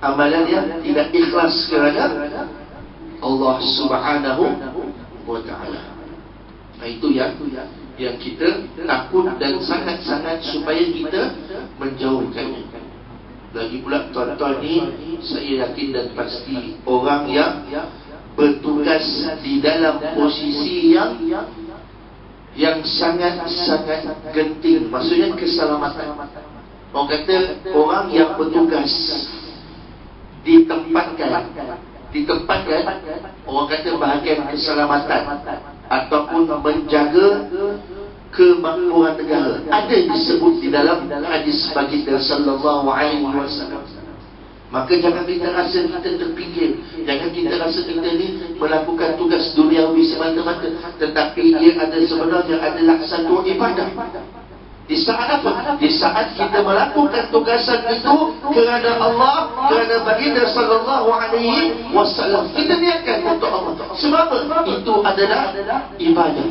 amalan yang tidak ikhlas kerana Allah Subhanahu wa ta'ala. Nah, itu yang kita takut dan sangat-sangat supaya kita menjauhkannya. Lagi pula tuan-tuan ni, saya yakin dan pasti orang yang bertugas di dalam posisi yang sangat-sangat genting, maksudnya keselamatan. Orang kata orang yang bertugas ditempatkan orang kata bahagian keselamatan ataupun menjaga kemakmuran negara, ada disebut di dalam hadis baginda sallallahu alaihi wasallam. Maka jangan kita rasa kita terpinggir, jangan kita rasa kita ni melakukan tugas duniawi semata-mata, tetapi ia ada sebenarnya adalah satu ibadah. Di saat apa? Di saat kita melakukan tugasan itu kerana Allah, kerana baginda sallallahu alaihi wasallam, kita niatkan untuk Allah. Sebab itu adalah ibadah.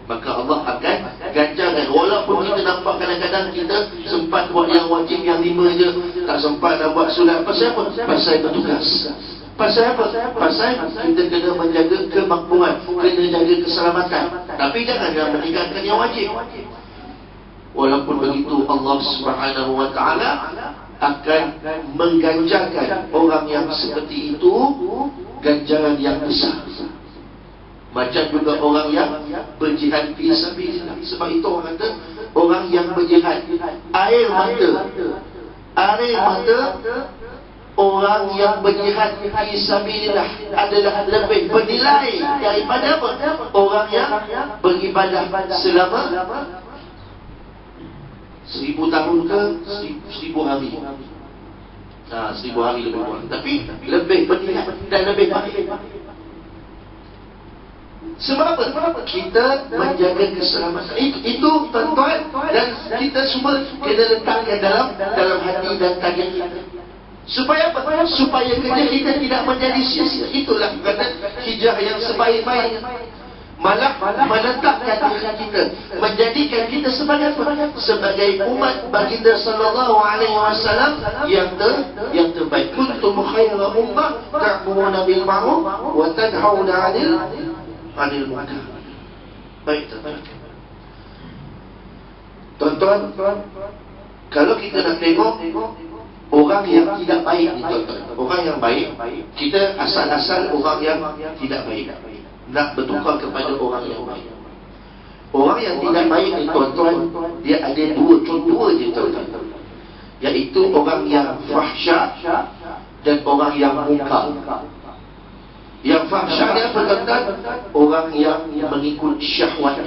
Maka Allah akan ganjarkan. Walaupun kita nampak kadang-kadang kita sempat buat yang wajib yang 5 je, tak sempat nak buat sunat. Pasal apa? Pasal bertugas. Pasal apa? Pasal kita kena menjaga kemakmuran, kena jaga keselamatan. Tapi jangan meninggalkan yang wajib. Walaupun begitu, Allah Subhanahu wa ta'ala akan mengganjarkan orang yang seperti itu ganjaran yang besar. Macam juga orang yang berjihad fi sabilillah. Sebab itu orang kata orang yang berjihad, air mata orang yang berjihad fi sabilillah adalah lebih bernilai daripada apa? Orang yang beribadah selama 1000 tahun ke 1000 hari. 1000 hari lebih kurang, tapi lebih bernilai dan lebih baik. Sebab apa? Kita menjaga keselamatan itu tuan-tuan, dan kita semua kena letakkan dalam hati dan tangan kita. Supaya apa? Supaya kerja kita tidak menjadi sia-sia. Itulah kata hijrah yang sebaik-baik. Malah meletakkan diri kita, menjadikan kita sebagai apa? Sebagai umat baginda sallallahu alaihi wasallam yang terbaik. Kuntum khayra ummah ta'muruna bil ma'ruf wa tanhauna 'anil munkar. Baik, tuan-tuan, kalau kita nak tengok orang yang tidak baik ni, tuan-tuan, orang yang baik, kita asal-asal orang yang tidak baik nak bertukar kepada orang yang baik. Orang yang tidak baik ni, tuan-tuan, dia ada dua je, tuan-tuan, iaitu orang yang fahsyat dan orang yang munkar. Yang fahsyat ni apa, tuan-tuan? Orang yang mengikut syahwat.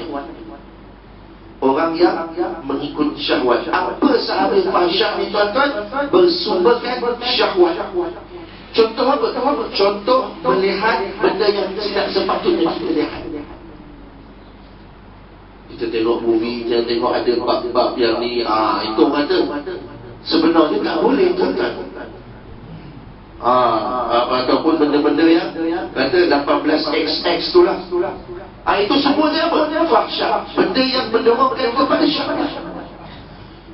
Orang yang mengikut syahwat. Apa sahabat fahsyat ni, tuan-tuan? Bersumberkan syahwat. Contoh apa? Contoh melihat benda yang tidak sepatutnya kita lihat. Kita tengok movie, kita tengok ada bab-bab yang ni, itu kata sebenarnya tak boleh, tuan-tuan. Ataupun benda-benda yang kata 18XX tu lah. Itu semuanya apa? Fahsyat. Benda yang mendorongkan kepada syahwat.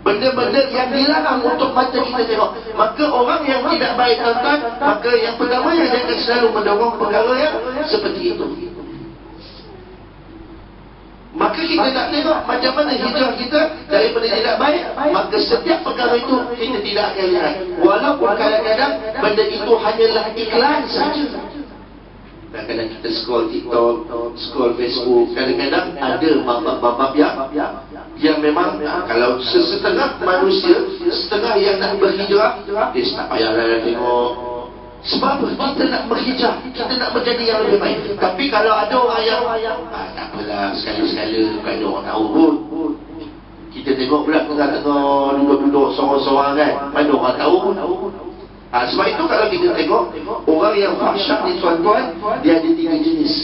Benda-benda yang dilarang untuk mata kita tengok. Maka orang yang tidak baik, tuan-tuan, maka yang pertama yang jangan selalu mendorong perkara yang seperti itu. Maka kita nak tengok macam mana hijrah kita daripada tidak baik. Maka setiap perkara itu kita tidak akan lihat, walaupun kadang-kadang benda itu hanyalah iklan saja. Kadang-kadang kita scroll TikTok, scroll Facebook, kadang-kadang ada bab-bab yang memang kalau setengah manusia, setengah yang nak berhijrah, dia tak payahlah tengok. Sebab kita nak berhijrah, kita nak menjadi yang lebih baik. Tapi kalau ada orang yang tak apalah, sekali-sekala bukan ada orang tahu pun. Kita tengok pula tengah-tengah duduk-duduk sorang-sorang kan, mana orang tahu pun. Sebab itu kalau kita tengok orang yang fahsyat ni, tuan-tuan, dia ada 3 jenis.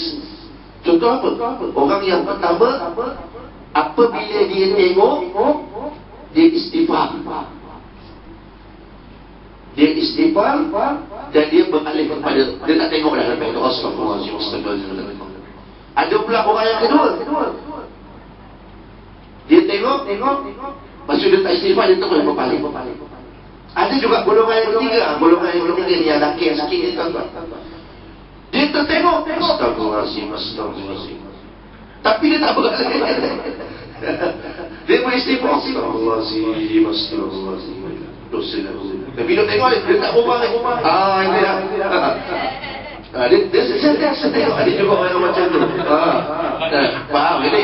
Contoh apa? Orang yang pertama, apabila dia tengok, dia istighfar. Dia istighfar dan dia beralih kepada, dia tak tengok dah sampai itu. Astagfirullahaladzim. Ada pula orang yang kedua, dia tengok, lepas tu dia tak istighfar, dia terus berpaling. Ada juga golongan yang ketiga. Golongan yang ketiga ni yang laki yang sikit ni, tuan-tuan. Dia tertengok, astagfirullahaladzim, astagfirullahaladzim. Tapi dia tak berat. Dia beristighfar, astagfirullahaladzim, astagfirullahaladzim, dosa aku. Tapi dia tengok dia tak berubah lagi. Ini dah. Dia tengok dia juga orang macam tu. Faham ke ni?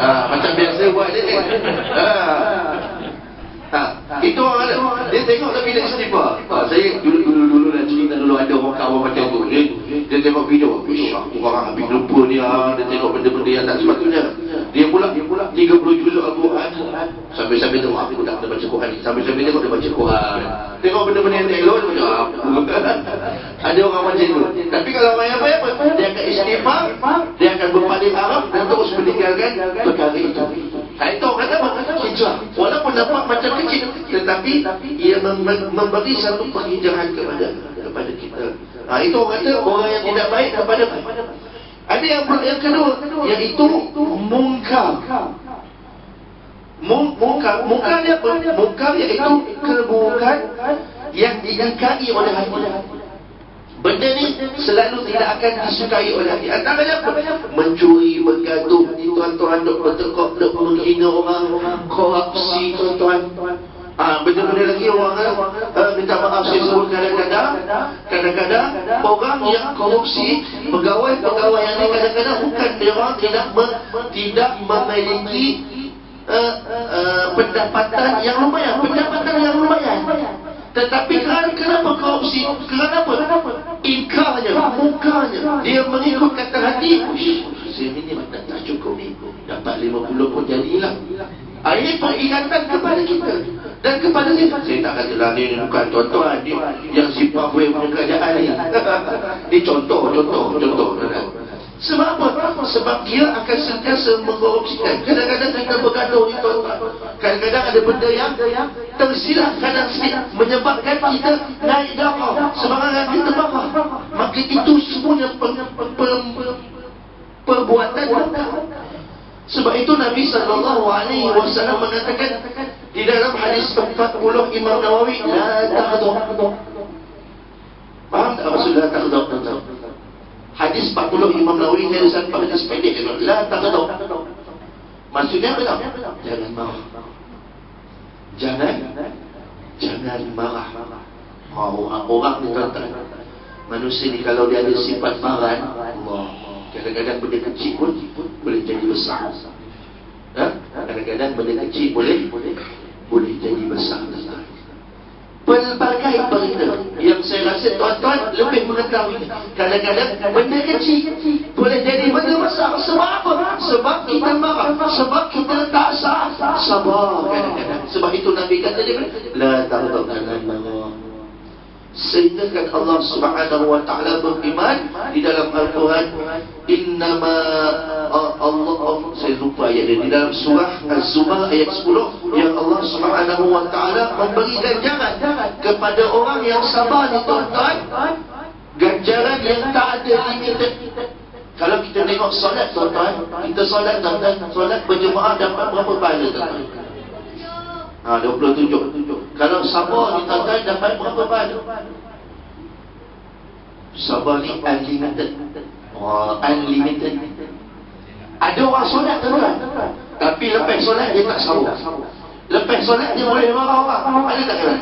Macam biasa buat dia ni. Itu orang ada. Dia tengok tapi dia istighfar. Saya dulu dah cerita dulu ada orang kawan macam tu. Dia tengok video. Orang habis lupa ni. Dia tengok benda-benda yang tak sepatutnya. Dia pula 30 juzuk Al-Quran. Sambil-sambil tengok aku tak baca Quran ni. Sambil-sambil tengok dia baca Quran. Tengok benda-benda yang tak elok dia macam apa. Ada orang macam tu. Tapi kalau orang yang baik, dia akan istighfar, dia akan berpaling arah dan terus meninggalkan perkara itu. Itu orang kata hijrah. Walaupun nampak macam kecil, tetapi ia memberi satu penghijrahan kepada kita. Itu orang kata orang yang tidak baik kepada. Ada yang kedua, iaitu mungkar. Mungkar ni apa? Mungkar iaitu keburukan yang diingkari oleh hati. Benda ni selalu tidak akan disukai oleh hati. Antaranya apa? Mencuri, bergaduh, tuan-tuan duk bertekuk, duk menghina orang, korupsi, tuan-tuan. Benda-benda lagi orang minta maaf saya sebut kadang-kadang orang yang korupsi, pegawai-pegawai yang ni kadang-kadang bukan dia orang tidak memiliki pendapatan yang lumayan. Tetapi kenapa korupsi? Kenapa? Ingkarnya, mukanya. Dia mengikut kata hati. Saya ni tak cukup ni. Dapat 50 pun jadilah. Ini peringatan kepada kita dan kepada dia. Saya tak katalah ni bukan tuan-tuan yang Zimbabwe punya kerajaan ni. Ini contoh. Sebab apa? Sebab dia akan sentiasa mengkorupsikan. Kadang-kadang kita bergaduh ni tuan-tuan. Kadang-kadang ada benda yang tersilap kadang sedikit menyebabkan kita naik darah, semangat kita marah. Maka itu semuanya perbuatan. Sebab itu Nabi SAW mengatakan di dalam hadis 40 Imam Nawawi, la taghdab. Faham tak maksud la taghdab? Hadis 40 Imam Nawawi ni ada satu hadis pendek, la taghdab. Maksudnya apa? Jangan marah. Jangan marah. Orang ni tuan-tuan, manusia ni kalau dia ada sifat marah, Allah, kadang-kadang benda kecil pun boleh jadi besar. Kadang-kadang benda kecil boleh jadi besar. Pelbagai benda yang saya rasa tuan-tuan lebih mengetahui. Kadang-kadang benda kecil boleh jadi benda besar. Sebab apa? Sebab kita marah. Sebab kita tak sabar kadang-kadang. Sebab itu Nabi kata dia, la taghdab, jangan marah. Sehingga kan Allah Subhanahu wa taala berfirman di dalam Al-Quran, innama Allah, saya lupa ayat dia, di dalam surah Az-Zumar ayat 10, yang Allah Subhanahu wa taala memberi ganjaran kepada orang yang sabar ni tuan-tuan, ganjaran yang tak ada limited. Kalau kita tengok solat tuan-tuan, kita solat berjemaah dapat berapa pahala tuan-tuan? 27. Kalau sabar ni tuan-tuan dapat berapa pahala? Sabar ni unlimited. Unlimited. Ada orang solat tuan-tuan, tapi lepas solat dia tak sabar. Lepas solat dia boleh marah orang. Ada tak kena?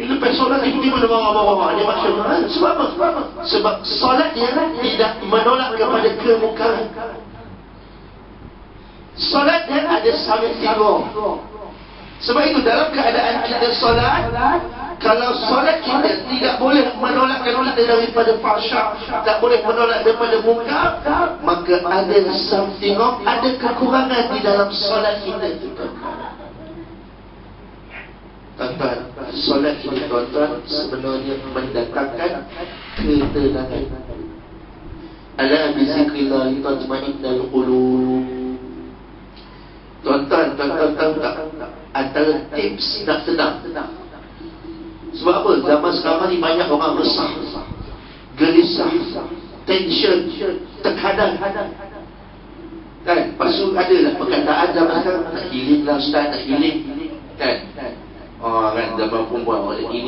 Lepas solat tiba-tiba dia marah-marah. Dia macam sebab apa? Sebab solat dia tidak menolak kepada kemungkaran. Solat dia ada sambil tidur. Sebab itu dalam keadaan kita solat, kalau solat kita tidak boleh menolak kita daripada fahsyat, tak boleh menolak daripada munkar, maka ada something wrong, ada kekurangan di dalam solat kita. Tuan-tuan, solat ini tuan-tuan sebenarnya mendatangkan ketenangan. Ala bizikrillah tatma'innul qulub. Tuan-tuan tahu tak? Antara tips nak tenang. Sebab apa? Zaman sekarang ni banyak orang resah, gelisah, tension, tekanan. Kan? Lepas tu adalah perkataan zaman sekarang, nak healing lah ustaz, nak healing. Kan? Kan zaman perempuan ini